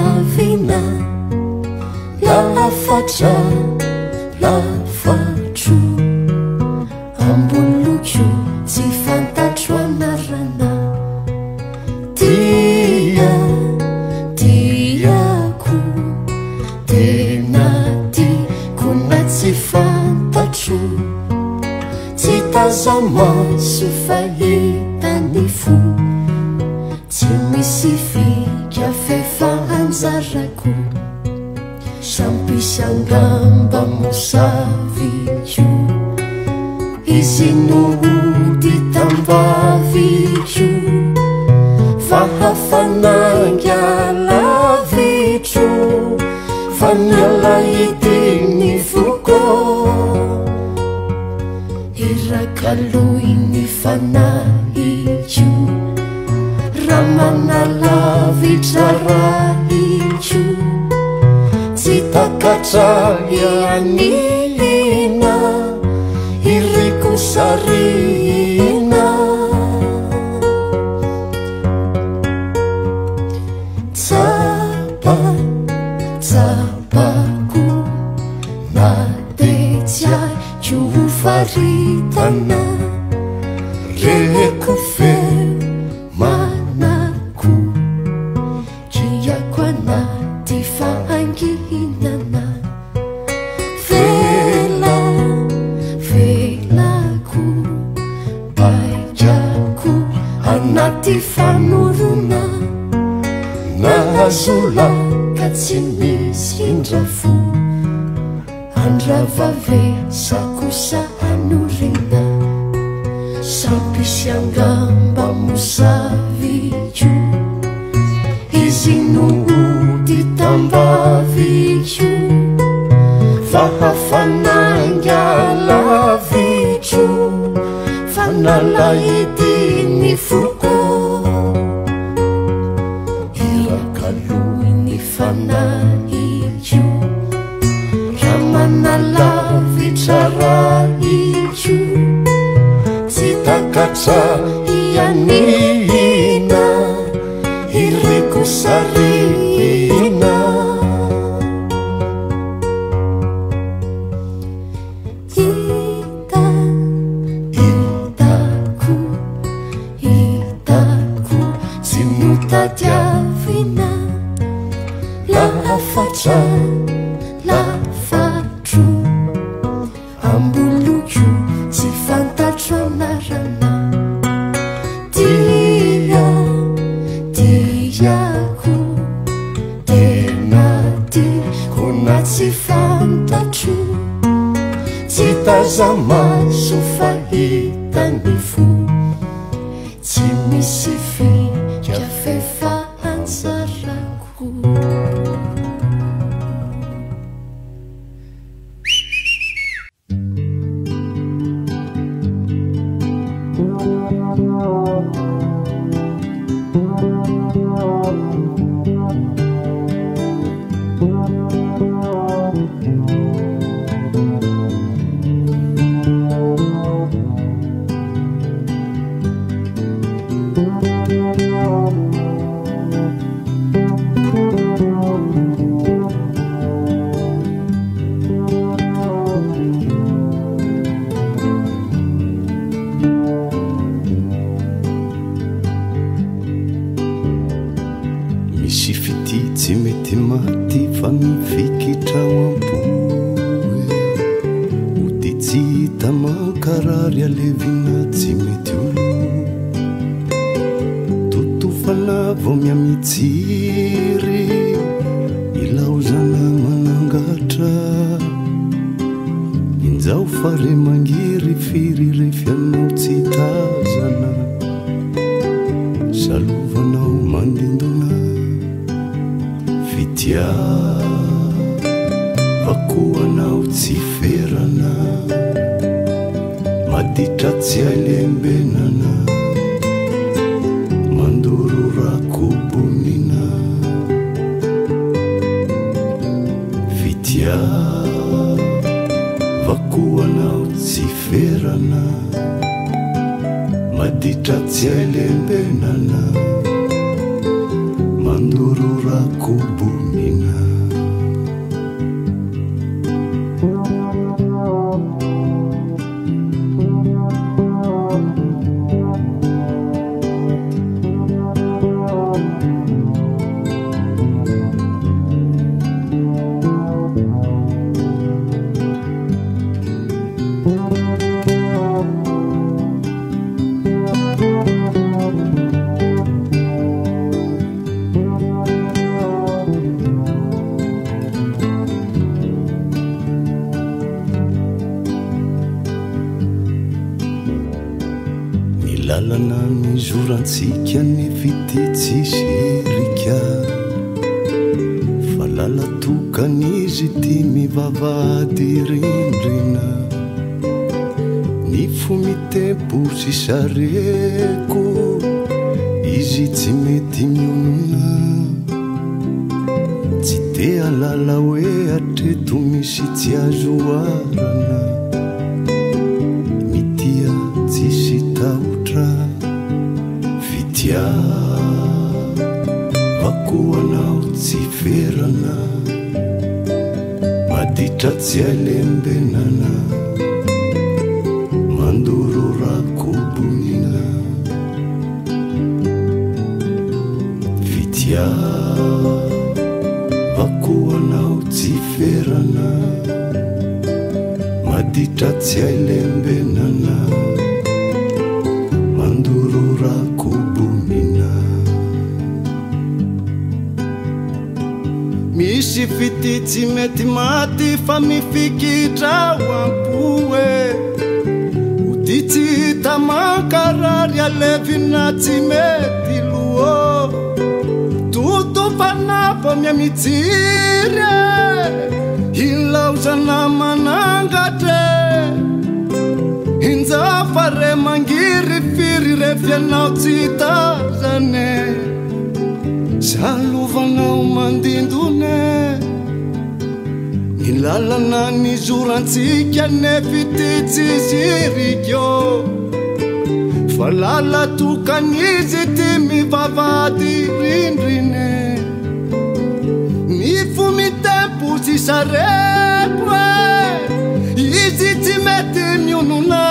avina lafatra lafatro ambony lokio tsy fantatro anarana dia tiako tena tiako na tsy fantatro tsy tazamaso fahitany fo tsy misy fika fefa anjarako sampisy angamba mosaviko izy nohody tambaviko fa hafananga lavitro fa nialaidiny foko irakaloiny fanahiko ramana lavitra rahiko tsy takatrahy anilina iriko sarina tsapako na de tsy aiko faritana reko feo manako triako anaty faanginana velako baiako anaty fanorona nahazolaka tsy misy indrafo andravave sakosa anorina sampisy angamba mosaviko izy nohody tambaviko fa hafananga lavitro fa nalaidiny foko irakaloiny fanahiko ramana lavitra rahiko tsy takatra ianina iriko sarina hitako tsy notadiavina lafatra lafatro amboloko tsy fantatro anarana tiako tena tiako na tsy fantatro tsy tazamaso fahitany fo tsy misy fika fefa anjarako misy fity tsy mety maty fa mifikitra amboe ody tsy hita mankarary alevina tsy mety olo totofana vao miamitsiry ilaozana manangatra injao fare mangiry firy refianao tsy tazana salovanao mandindona fitiavakoanao tsy ferana maditra tsy alembenana mandoro rakobonina fitiavakoanao tsy ferana maditra tsy alembenana mandurura kubunina lalana mizorantsika ny fititsisy rika fa lala tokan'izy ty mivavady rindrina ny fomitempo sy sareko izy tsy mety mionona tsy te alala hoe atreto misy tsy azo arana mitia tsisy fitya vakoanao tsy ferana maditra tsy alembenana mandorora kubunina fitya vakoanao tsy ferana maditra tsy alembenana mandurura kubunina misy fititsy mety maty fa mifikitra wampoe utitsy tamankarary alevina tsy mety luo tutu panapa mia mitsiry ilauzana manangate inzafare mangiry firy refianao tsy tazane salovanao mandindone ny lalana ny zorantsika ne fititsy zirikyo fa lala tokan'izy ty mivavady rindrine ny fomitempo sy sareko izy tsy mety mionona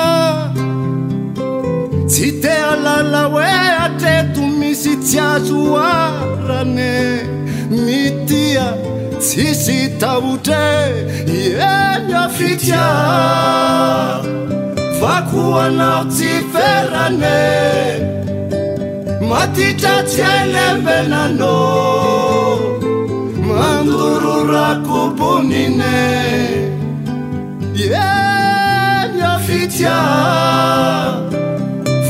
tsy te alala hoe atreto misy tsy azo arane mitia tsisy tahotre enya fitya vakoanao tsy ferane matitra tsy alembenano mandurura kubunine enya fitya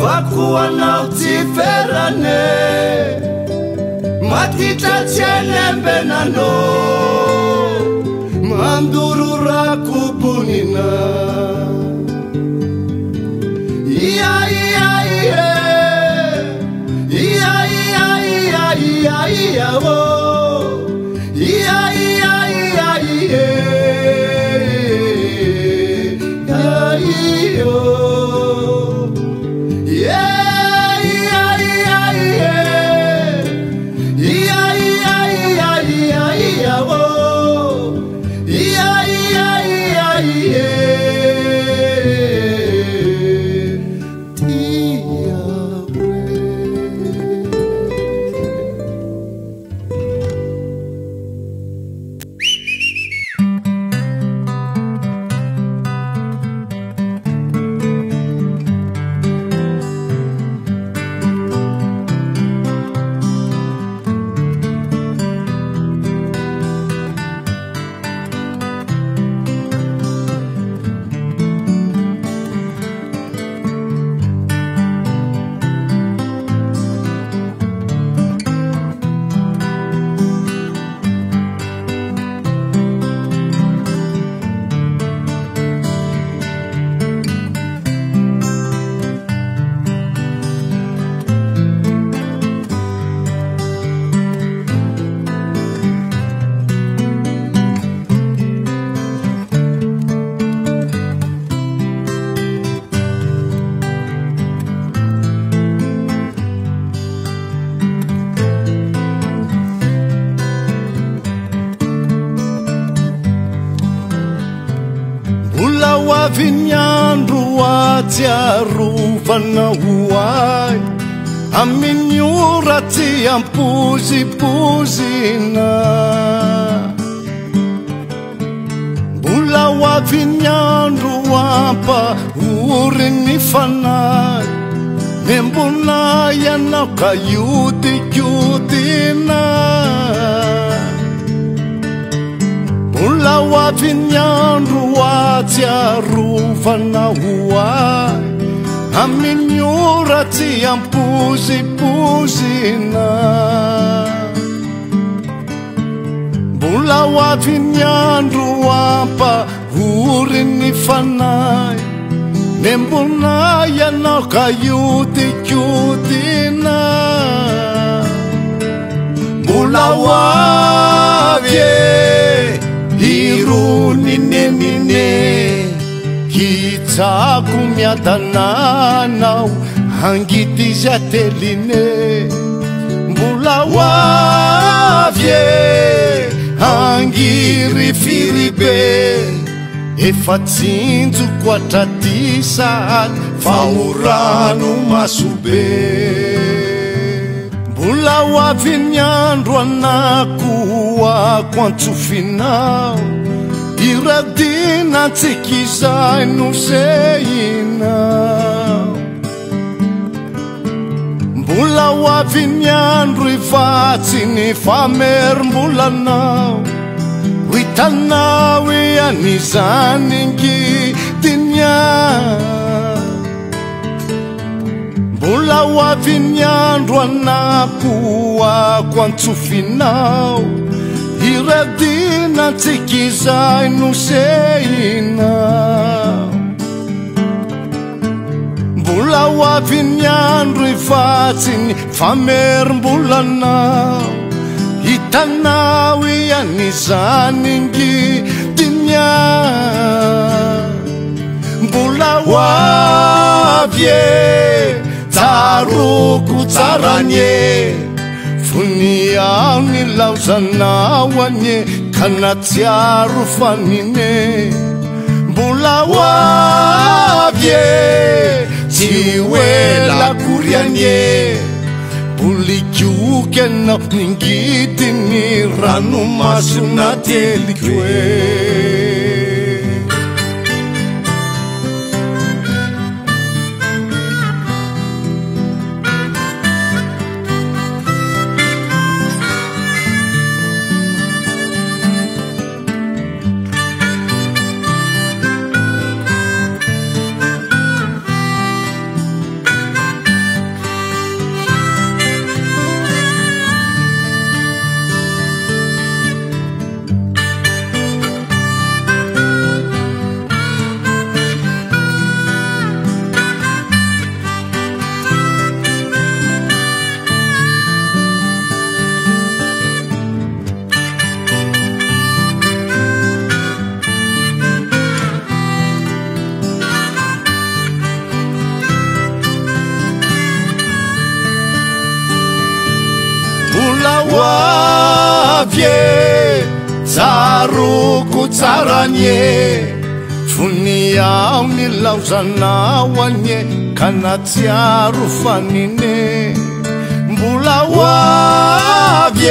vakoanao tsy ferane matitra tsy alembenano mandurura kubunina ia ia ia ia ia ia ia ia oh ia ia ia ia avy ny andro atsiarovana hoay amin'ny ora tsy ampozipozina mbola ho avy ny andro ampahory ny fanahy nembona ianao ka iodikotina mbola ho avy ny andro atsiarovana hoay amin'ny ora tsy ampozipozina mbola ho avy ny andro ampahory ny fanahy nembona ianao ka iodikotina mbola ho avy ironinenine hitsako miadananao hangidizy ateline mbola ho avy angirifiribe efa tsinjoko atraty sady fa ho rano masobe mbola ho avy ny andro anako ako antsofinao iradina tsikizay noseinao mbola ho avy ny andro ifatsy ny famerim-bolanao hitanao ian'izany ngidiny mbola ho avy ny andro anako ako antsofinao iradina tsikizay noseinao mbola ho avy ny andro ifatsy ny famerim-bolanao hitanao ian'izany ngidiny mbola ho avy tsaroko tsaranye fony ao ny laozanao anye ka natsiaro fanine mbola ho avy tsy hoelakory anye bolikioky anao ningidiny ranomasona teliko tsaroko tsaranye fony ao ny laozanao anye ka natsiaro fanine mbola ho avy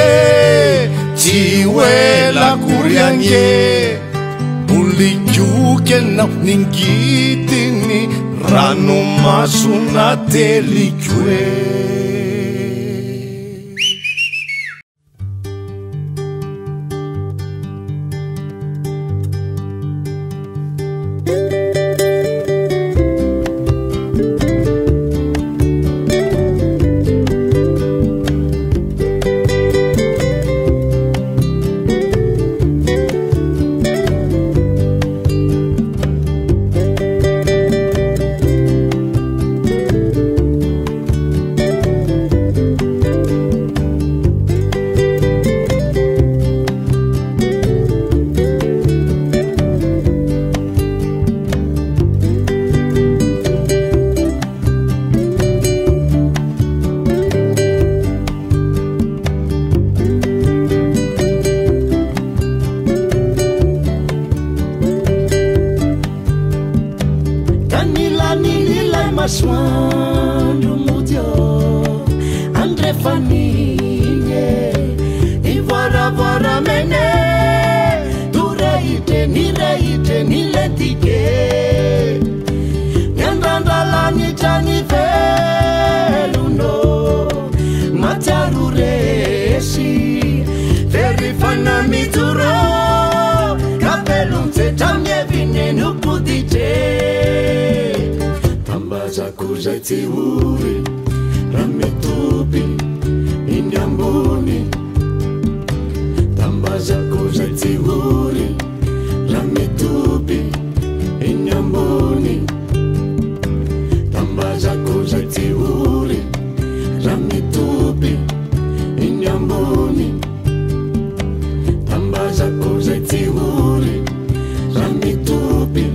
tsy hoelakory anye bolikioky anao ningidiny ranomasona teliko niletike nyandrandalani chani veluno matiarureshi verifana mituro kapelumse tamye vinenu pudite tambaza kuzaitiuri rametupi inyambuni tambaza kuzaitiuri rametupi inyambuni tambaza kuzaitiuri rametupi inyambuni tambaza kuzaitiuri rametupi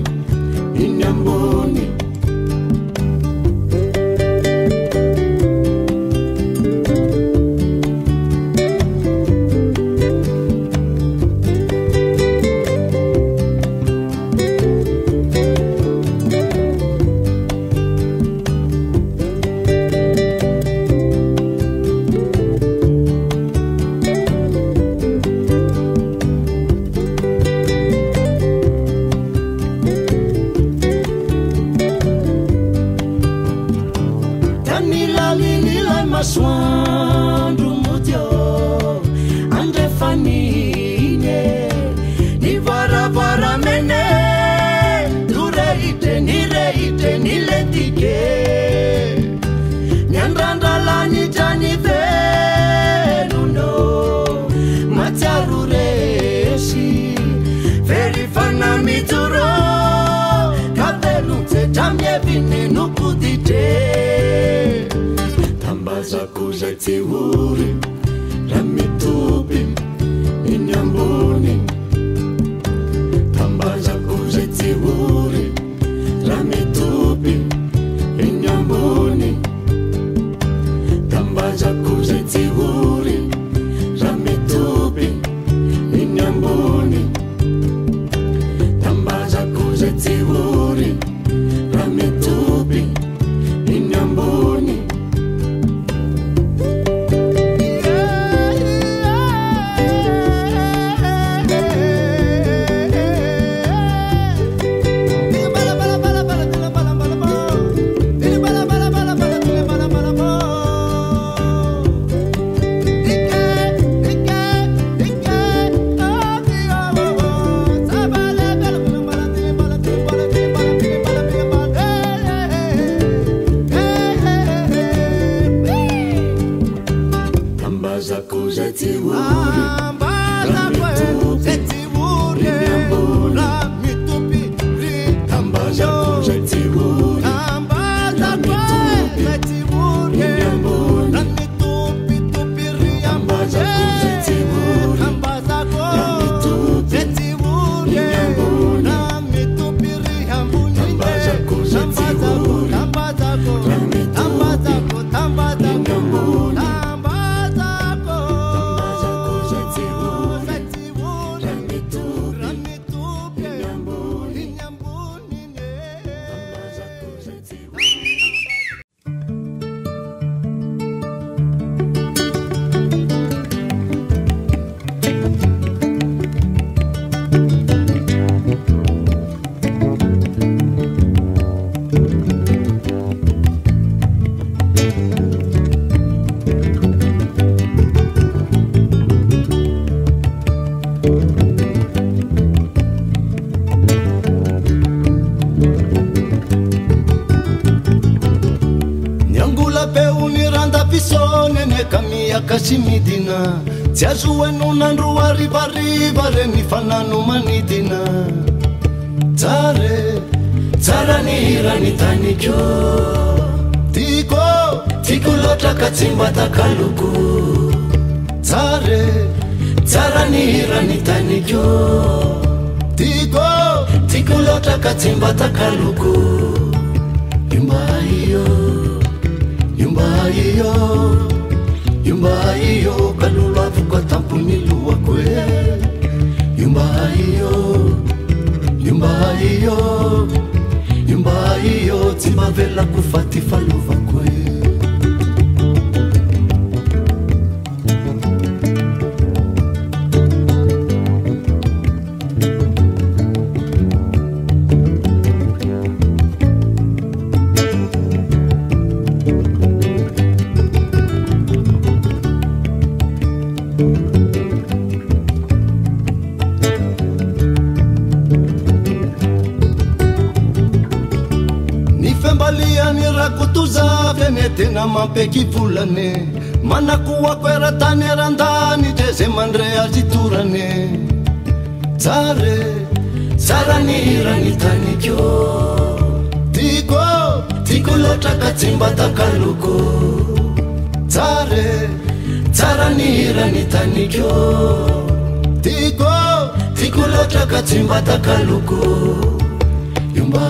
inyambuni Maswandu mudio ande fanine ni vara vara mene dureite niletike nyandrandalani jani veluno matiarureshi verifana mituro kapelumse tamye vinenu pudite tambaza kuzaitiuri rametupi inyambuni tambaza kuzaitiuri rametupi inyambuni tambaza kuzaitiuri rametupi inyambuni tambaza kuzaitiuri rametupi inyambuni Kasimidina Tiazuenu nandrua riva reni fanano manidina Tsara nihirani tanikyo Tiko lotra katsimba takaluku Tsara nihirani tanikyo Tiko lotra katsimba takaluku Yumba iyo kalula fuka tampuni luwa kwe Yumba iyo timavela kufati faluva kwe marakotozavy ane tena mampiaky volane manakoako eratany erandany dre zay mandre azy torane tsare tsara ny hirany tanikyo tiko loatra ka tsy mba takaloko tsare tsara ny hirany tanikyo tiko loatra ka tsy mba takaloko yumba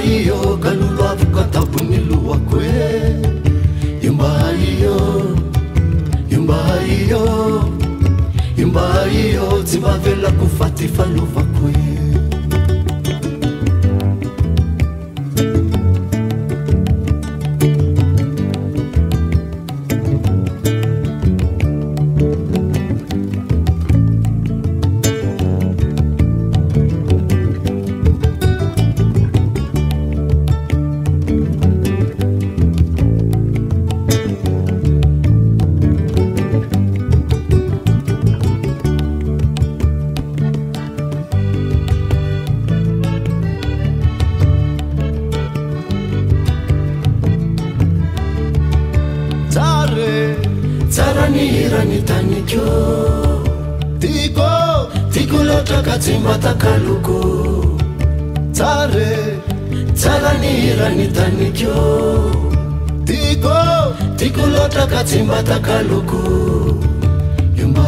iyo kalulu avuka tabuni luwako yumba iyo timbavela kufati faluvako tsara ny hirany tanikyo tiko loatra ka tsy mba takaloko tsara ny hirany tanikyo tiko loatra ka tsy mba takaloko yumba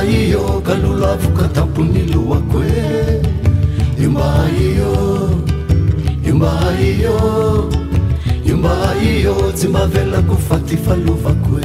iyo kalulu avuka tampony loako yumba iyo tsy mavela kufati faluvako